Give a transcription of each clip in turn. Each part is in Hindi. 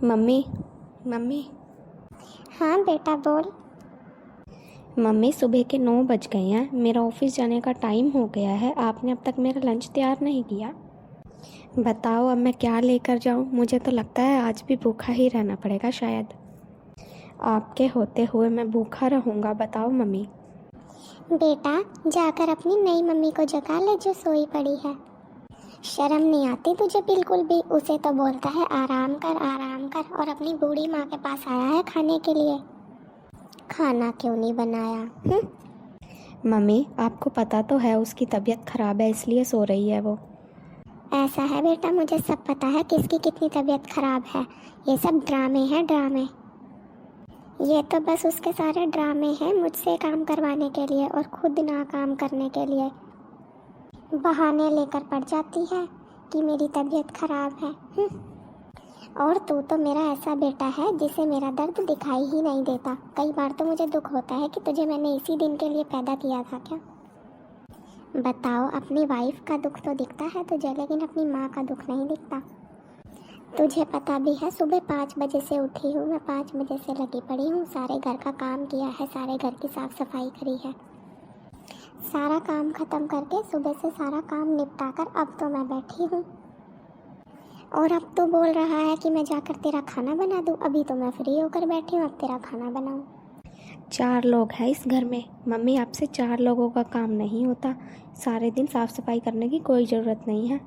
मम्मी मम्मी हाँ बेटा बोल। मम्मी, सुबह के 9 बज गए हैं। मेरा ऑफिस जाने का टाइम हो गया है। आपने अब तक मेरा लंच तैयार नहीं किया। बताओ अब मैं क्या लेकर जाऊं। मुझे तो लगता है आज भी भूखा ही रहना पड़ेगा शायद। आपके होते हुए मैं भूखा रहूँगा। बताओ मम्मी। बेटा जाकर अपनी नई मम्मी को जगा ले जो सोई पड़ी है। शर्म नहीं आती तुझे बिल्कुल भी। उसे तो बोलता है आराम कर और अपनी बूढ़ी माँ के पास आया है खाने के लिए। खाना क्यों नहीं बनाया? मम्मी, आपको पता तो है उसकी तबीयत खराब है, इसलिए सो रही है वो। ऐसा है बेटा, मुझे सब पता है किसकी कितनी तबीयत खराब है। ये सब ड्रामे हैं ड्रामे। ये तो बस उसके सारे ड्रामे हैं मुझसे काम करवाने के लिए और खुद ना काम करने के लिए। बहाने लेकर पड़ जाती है कि मेरी तबीयत खराब है। और तू तो मेरा ऐसा बेटा है जिसे मेरा दर्द दिखाई ही नहीं देता। कई बार तो मुझे दुख होता है कि तुझे मैंने इसी दिन के लिए पैदा किया था क्या। बताओ, अपनी वाइफ का दुख तो दिखता है तुझे, लेकिन अपनी माँ का दुख नहीं दिखता। तुझे पता भी है सुबह 5 बजे से उठी हूँ मैं, 5 बजे से लगी पड़ी हूँ। सारे घर का काम किया है, सारे घर की साफ सफाई करी है। सारा काम खत्म करके सुबह से सारा काम निपटा कर अब तो मैं बैठी हूँ। और अब तो बोल रहा है कि मैं जाकर तेरा खाना बना दूँ। अभी तो मैं फ्री होकर बैठी हूँ, अब तेरा खाना बनाऊँ। 4 लोग हैं इस घर में। मम्मी, आपसे 4 लोगों का काम नहीं होता। सारे दिन साफ सफाई करने की कोई ज़रूरत नहीं है।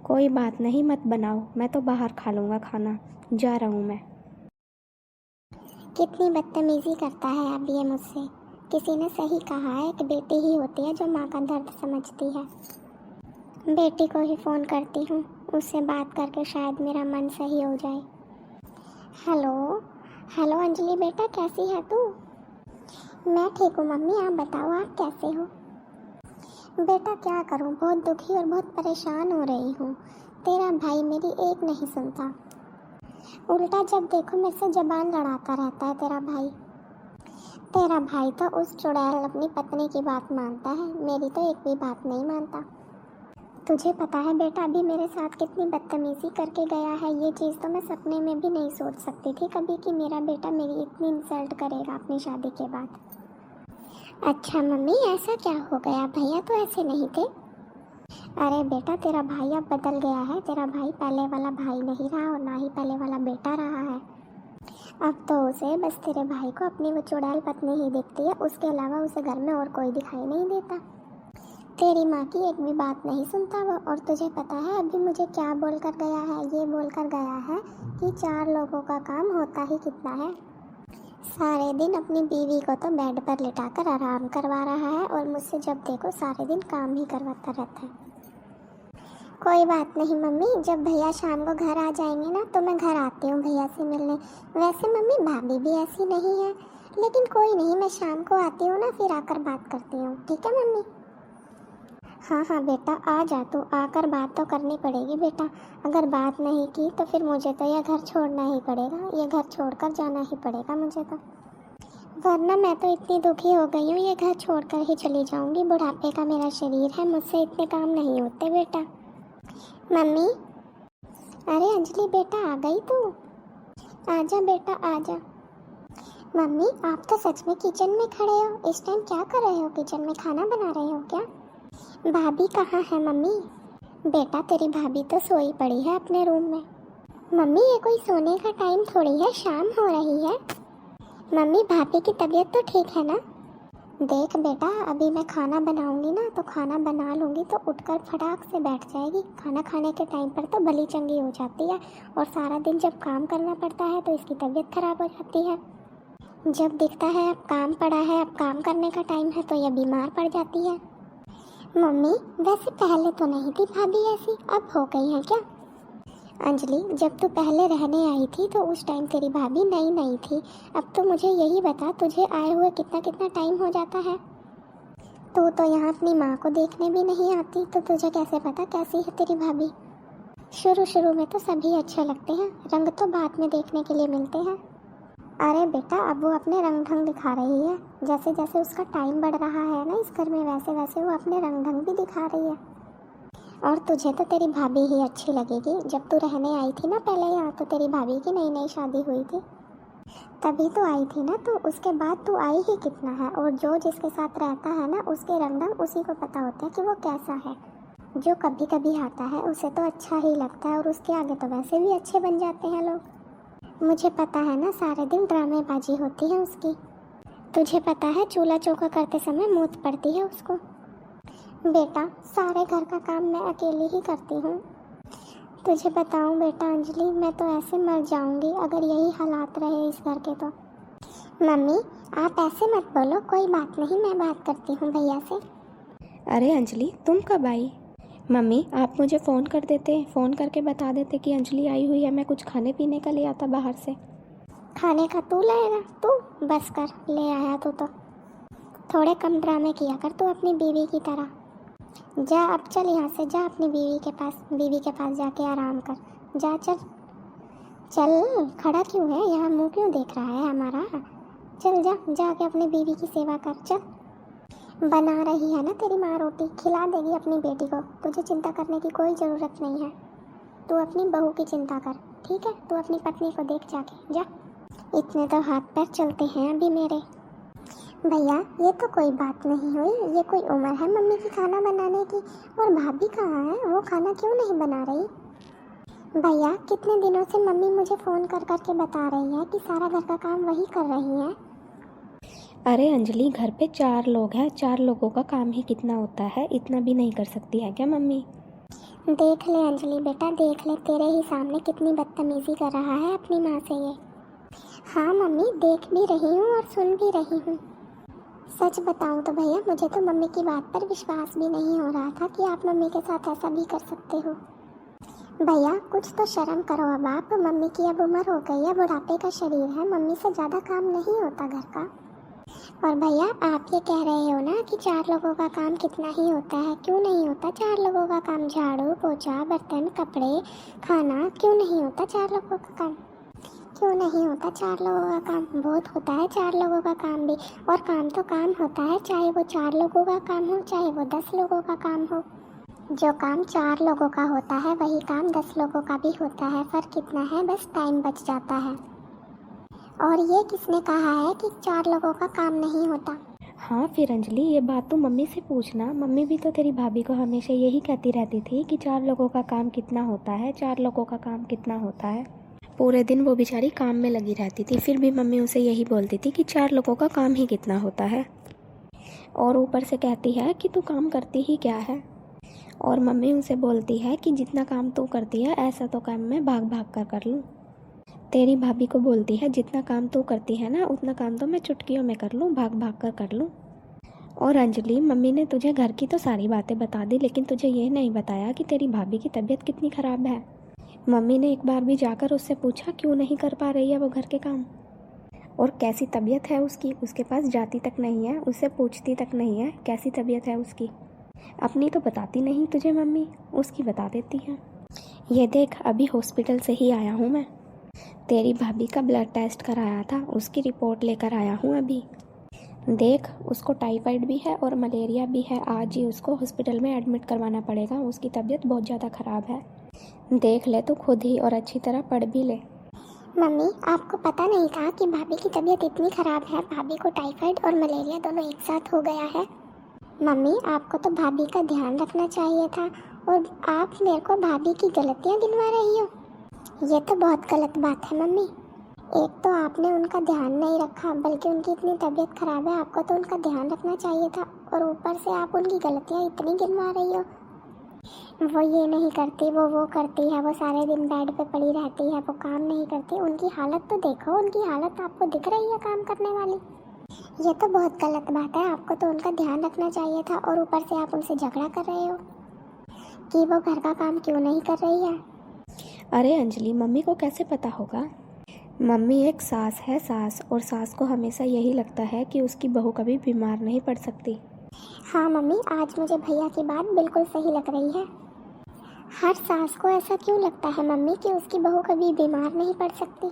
कोई बात नहीं, मत बनाओ। मैं तो बाहर खा लूँगा खाना। जा रहा हूँ मैं। कितनी बदतमीजी करता है अब ये मुझसे। किसी ने सही कहा है कि बेटी ही होती है जो माँ का दर्द समझती है। बेटी को ही फ़ोन करती हूँ, उससे बात करके शायद मेरा मन सही हो जाए। हेलो हेलो अंजलि बेटा, कैसी है तू? मैं ठीक हूँ मम्मी, आप बताओ आप कैसे हो? बेटा क्या करूँ, बहुत दुखी और बहुत परेशान हो रही हूँ। तेरा भाई मेरी एक नहीं सुनता। उल्टा जब देखो मेरे से जबान लड़ाता रहता है तेरा भाई। तेरा भाई तो उस चुड़ैल अपनी पत्नी की बात मानता है, मेरी तो एक भी बात नहीं मानता। तुझे पता है बेटा अभी मेरे साथ कितनी बदतमीजी करके गया है। ये चीज़ तो मैं सपने में भी नहीं सोच सकती थी कभी कि मेरा बेटा मेरी इतनी इंसल्ट करेगा अपनी शादी के बाद। अच्छा मम्मी, ऐसा क्या हो गया? भैया तो ऐसे नहीं थे। अरे बेटा तेरा भाई अब बदल गया है। तेरा भाई पहले वाला भाई नहीं रहा और ना ही पहले वाला बेटा रहा है। अब तो उसे बस तेरे भाई को अपनी वो चुड़ैल पत्नी ही दिखती है, उसके अलावा उसे घर में और कोई दिखाई नहीं देता। तेरी माँ की एक भी बात नहीं सुनता वो। और तुझे पता है अभी मुझे क्या बोल कर गया है? ये बोल कर गया है कि 4 लोगों का काम होता ही कितना है। सारे दिन अपनी बीवी को तो बेड पर लिटाकर आराम करवा रहा है और मुझसे जब देखो सारे दिन काम ही करवाता रहता है। कोई बात नहीं मम्मी, जब भैया शाम को घर आ जाएंगे ना तो मैं घर आती हूँ भैया से मिलने। वैसे मम्मी भाभी भी ऐसी नहीं है, लेकिन कोई नहीं, मैं शाम को आती हूँ ना, फिर आकर बात करती हूँ। ठीक है मम्मी? हाँ हाँ बेटा आ जा, तू आकर बात तो करनी पड़ेगी बेटा। अगर बात नहीं की तो फिर मुझे तो यह घर छोड़ना ही पड़ेगा, ये घर छोड़कर जाना ही पड़ेगा मुझे तो। वरना मैं तो इतनी दुखी हो गई हूँ, ये घर छोड़कर ही चली जाऊँगी। बुढ़ापे का मेरा शरीर है, मुझसे इतने काम नहीं होते बेटा। मम्मी, अरे अंजलि बेटा आ गई तू? आजा बेटा आजा। मम्मी आप तो सच में किचन में खड़े हो? इस टाइम क्या कर रहे हो? किचन में खाना बना रहे हो क्या? भाभी कहाँ है मम्मी? बेटा तेरी भाभी तो सोई पड़ी है अपने रूम में। मम्मी ये कोई सोने का टाइम थोड़ी है, शाम हो रही है। मम्मी भाभी की तबीयत तो ठीक है ना? देख बेटा अभी मैं खाना बनाऊंगी ना, तो खाना बना लूँगी तो उठकर फटाक से बैठ जाएगी। खाना खाने के टाइम पर तो भली चंगी हो जाती है और सारा दिन जब काम करना पड़ता है तो इसकी तबीयत खराब हो जाती है। जब दिखता है अब काम पड़ा है, अब काम करने का टाइम है, तो यह बीमार पड़ जाती है। मम्मी वैसे पहले तो नहीं थी भाभी ऐसी, अब हो गई है क्या? अंजलि जब तू पहले रहने आई थी तो उस टाइम तेरी भाभी नई नई थी। अब तो मुझे यही बता, तुझे आए हुए कितना कितना टाइम हो जाता है? तू तो यहाँ अपनी माँ को देखने भी नहीं आती, तो तुझे कैसे पता कैसी है तेरी भाभी? शुरू शुरू में तो सभी अच्छे लगते हैं, रंग तो बाद में देखने के लिए मिलते हैं। अरे बेटा अब वो अपने रंग ढंग दिखा रही है। जैसे जैसे उसका टाइम बढ़ रहा है ना इस घर में, वैसे वैसे वो अपने रंग ढंग भी दिखा रही है। और तुझे तो तेरी भाभी ही अच्छी लगेगी। जब तू रहने आई थी ना पहले यहाँ, तो तेरी भाभी की नई नई शादी हुई थी, तभी तो आई थी ना। तो उसके बाद तू आई ही कितना है। और जो जिसके साथ रहता है ना, उसके रंग ढंग उसी को पता होता है कि वो कैसा है। जो कभी कभी आता है उसे तो अच्छा ही लगता है, और उसके आगे तो वैसे भी अच्छे बन जाते हैं लोग। मुझे पता है ना, सारे दिन ड्रामेबाजी होती है उसकी। तुझे पता है चूल्हा चौका करते समय मौत पड़ती है उसको। बेटा, सारे घर का काम मैं अकेली ही करती हूँ। तुझे बताऊँ बेटा अंजलि, मैं तो ऐसे मर जाऊँगी अगर यही हालात रहे इस घर के तो। मम्मी, आप ऐसे मत बोलो, कोई बात नहीं, मैं बात करती हूँ भैया से। अरे अंजलि, तुम कब आई? मम्मी, आप मुझे फ़ोन कर देते, फ़ोन करके बता देते कि अंजलि आई हुई है, मैं कुछ खाने पीने का ले आता बाहर से। खाने का तू लाएगा? तू बस कर, ले आया तू तो। थोड़े कम ड्रामे किया कर तू अपनी बीवी की तरह। जा अब, चल यहाँ से, जा अपनी बीवी के पास जाके आराम कर। जा चल चल, खड़ा क्यों है यहाँ, मुंह क्यों देख रहा है हमारा? चल जा, जाके अपनी बीवी की सेवा कर। चल, बना रही है ना तेरी माँ रोटी, खिला देगी अपनी बेटी को। तुझे चिंता करने की कोई ज़रूरत नहीं है। तू अपनी बहू की चिंता कर, ठीक है? तू अपनी पत्नी को देख जाके, जा। इतने तो हाथ पैर चलते हैं अभी मेरे। भैया, ये तो कोई बात नहीं हुई, ये कोई उम्र है मम्मी की खाना बनाने की? और भाभी कहाँ है, वो खाना क्यों नहीं बना रही? भैया, कितने दिनों से मम्मी मुझे फ़ोन कर कर के बता रही है कि सारा घर का काम वही कर रही है। अरे अंजलि, घर पे 4 लोग हैं, 4 लोगों का काम ही कितना होता है, इतना भी नहीं कर सकती है क्या मम्मी? देख ले अंजलि बेटा, देख ले, तेरे ही सामने कितनी बदतमीज़ी कर रहा है अपनी माँ से ये। हाँ मम्मी, देख भी रही हूँ और सुन भी रही हूँ। सच बताऊँ तो भैया, मुझे तो मम्मी की बात पर विश्वास भी नहीं हो रहा था कि आप मम्मी के साथ ऐसा भी कर सकते हो। भैया, कुछ तो शर्म करो अब आप। मम्मी की अब उम्र हो गई है, बुढ़ापे का शरीर है, मम्मी से ज़्यादा काम नहीं होता घर का। और भैया, आप ये कह रहे हो ना कि 4 लोगों का काम कितना ही होता है। क्यों नहीं होता 4 लोगों का काम? झाड़ू पोछा, बर्तन, कपड़े, खाना, क्यों नहीं होता 4 लोगों का काम? क्यों नहीं होता 4 लोगों का काम? बहुत होता है 4 लोगों का काम भी। और काम तो काम होता है, चाहे वो 4 लोगों का काम हो, चाहे वो 10 लोगों का काम हो। जो काम 4 लोगों का होता है वही काम 10 लोगों का भी होता है। फ़र्क कितना है, बस टाइम बच जाता है। और ये किसने कहा है कि 4 लोगों का काम नहीं होता? हाँ फिर अंजलि, ये बात तू मम्मी से पूछना। मम्मी भी तो तेरी भाभी को हमेशा यही कहती रहती थी कि 4 लोगों का काम कितना होता है, 4 लोगों का काम कितना होता है। पूरे दिन वो बेचारी काम में लगी रहती थी, फिर भी मम्मी उसे यही बोलती थी कि 4 लोगों का काम ही कितना होता है। और ऊपर से कहती है कि तू काम करती ही क्या है। और मम्मी उसे बोलती है कि जितना काम तू करती है ऐसा तो काम मैं भाग भाग कर लूँ। तेरी भाभी को बोलती है जितना काम तू करती है ना, उतना काम तो मैं चुटकियों में कर लूँ, भाग भाग कर लूँ। और अंजलि, मम्मी ने तुझे घर की तो सारी बातें बता दी, लेकिन तुझे ये नहीं बताया कि तेरी भाभी की तबीयत कितनी ख़राब है। मम्मी ने एक बार भी जाकर उससे पूछा क्यों नहीं कर पा रही है वो घर के काम, और कैसी तबीयत है उसकी। उसके पास जाती तक नहीं है, उससे पूछती तक नहीं है कैसी तबीयत है उसकी। अपनी तो बताती नहीं तुझे मम्मी, उसकी बता देती है। ये देख, अभी हॉस्पिटल से ही आया हूँ मैं। तेरी भाभी का ब्लड टेस्ट कराया था, उसकी रिपोर्ट लेकर आया हूँ अभी। देख, उसको टाइफाइड भी है और मलेरिया भी है। आज ही उसको हॉस्पिटल में एडमिट करवाना पड़ेगा, उसकी तबीयत बहुत ज़्यादा ख़राब है। देख ले तो खुद ही, और अच्छी तरह पढ़ भी ले। मम्मी, आपको पता नहीं था कि भाभी की तबीयत इतनी ख़राब है? भाभी को टाइफाइड और मलेरिया दोनों एक साथ हो गया है। मम्मी, आपको तो भाभी का ध्यान रखना चाहिए था, और आप मेरे को भाभी की गलतियाँ गिनवा रही हो। ये तो बहुत गलत बात है मम्मी। एक तो आपने उनका ध्यान नहीं रखा, बल्कि उनकी इतनी तबीयत ख़राब है, आपको तो उनका ध्यान रखना चाहिए था। और ऊपर से आप उनकी गलतियाँ इतनी गिनवा रही हो। वो ये नहीं करती, वो करती है, वो सारे दिन बेड पे पड़ी रहती है, वो काम नहीं करती। उनकी हालत तो देखो, उनकी हालत आपको दिख रही है काम करने वाली। ये तो बहुत गलत बात है, आपको तो उनका ध्यान रखना चाहिए था। और ऊपर से आप उनसे झगड़ा कर रहे हो कि वो घर का काम क्यों नहीं कर रही है। अरे अंजलि, मम्मी को कैसे पता होगा? मम्मी एक सास है, सास, और सास को हमेशा यही लगता है कि उसकी बहू कभी बीमार नहीं पड़ सकती। हाँ मम्मी, आज मुझे भैया की बात बिल्कुल सही लग रही है। हर सास को ऐसा क्यों लगता है मम्मी कि उसकी बहू कभी बीमार नहीं पड़ सकती?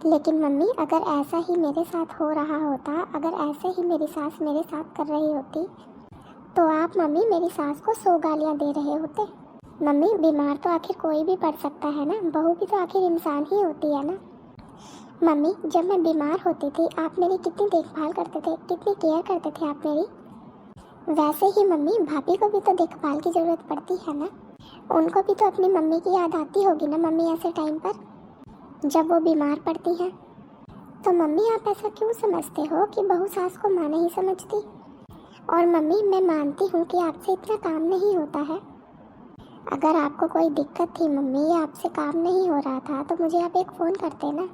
लेकिन मम्मी, अगर ऐसा ही मेरे साथ हो रहा होता, अगर ऐसे ही मेरी सास मेरे साथ कर रही होती, तो आप मम्मी मेरी सास को 100 गालियाँ दे रहे होते। मम्मी बीमार तो आखिर कोई भी पड़ सकता है ना, बहू भी तो आखिर इंसान ही होती है ना। मम्मी जब मैं बीमार होती थी आप मेरी कितनी देखभाल करते थे, कितनी केयर करते थे आप मेरी। वैसे ही मम्मी भाभी को भी तो देखभाल की ज़रूरत पड़ती है ना, उनको भी तो अपनी मम्मी की याद आती होगी ना मम्मी ऐसे टाइम पर जब वो बीमार पड़ती हैं। तो मम्मी आप ऐसा क्यों समझते हो कि बहू सास को माँ नहीं समझती। और मम्मी मैं मानती हूँ कि आपसे इतना काम नहीं होता है। अगर आपको कोई दिक्कत थी मम्मी या आपसे काम नहीं हो रहा था तो मुझे आप एक फ़ोन करते ना,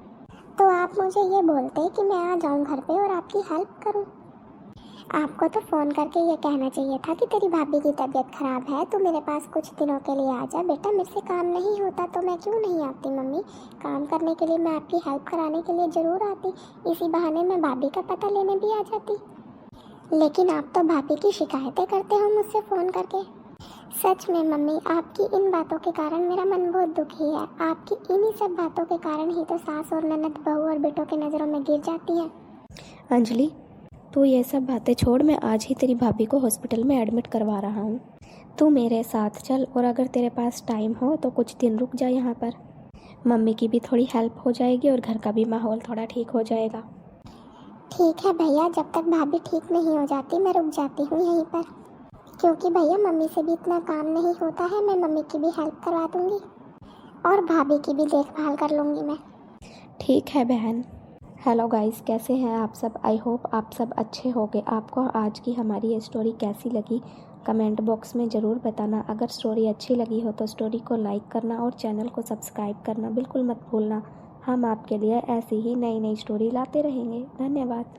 तो आप मुझे ये बोलते कि मैं आ जाऊँ घर पे और आपकी हेल्प करूँ। आपको तो फ़ोन करके ये कहना चाहिए था कि तेरी भाभी की तबीयत ख़राब है, तो मेरे पास कुछ दिनों के लिए आ जा बेटा। मेरे से काम नहीं होता तो मैं क्यों नहीं आती मम्मी, काम करने के लिए मैं आपकी हेल्प कराने के लिए ज़रूर आती। इसी बहाने मैं भाभी का पता लेने भी आ जाती। लेकिन आप तो भाभी की शिकायतें करते हो मुझसे फ़ोन करके। सच में मम्मी आपकी इन बातों के कारण मेरा मन बहुत दुखी है। आपकी इन्हीं सब बातों के कारण ही तो सास और ननद बहू और बेटों के नज़रों में गिर जाती हैं। अंजलि तू ये सब बातें छोड़, मैं आज ही तेरी भाभी को हॉस्पिटल में एडमिट करवा रहा हूँ। तू मेरे साथ चल और अगर तेरे पास टाइम हो तो कुछ दिन रुक जा यहाँ पर। मम्मी की भी थोड़ी हेल्प हो जाएगी और घर का भी माहौल थोड़ा ठीक हो जाएगा। ठीक है भैया, जब तक भाभी ठीक नहीं हो जाती मैं रुक जाती हूँ यहीं पर, क्योंकि भैया मम्मी से भी इतना काम नहीं होता है। मैं मम्मी की भी हेल्प करवा दूँगी और भाभी की भी देखभाल कर लूँगी मैं। ठीक है बहन। हेलो गाइस, कैसे हैं आप सब। आई होप आप सब अच्छे होंगे। आपको आज की हमारी ये स्टोरी कैसी लगी कमेंट बॉक्स में ज़रूर बताना। अगर स्टोरी अच्छी लगी हो तो स्टोरी को लाइक करना और चैनल को सब्सक्राइब करना बिल्कुल मत भूलना। हम आपके लिए ऐसी ही नई नई स्टोरी लाते रहेंगे। धन्यवाद।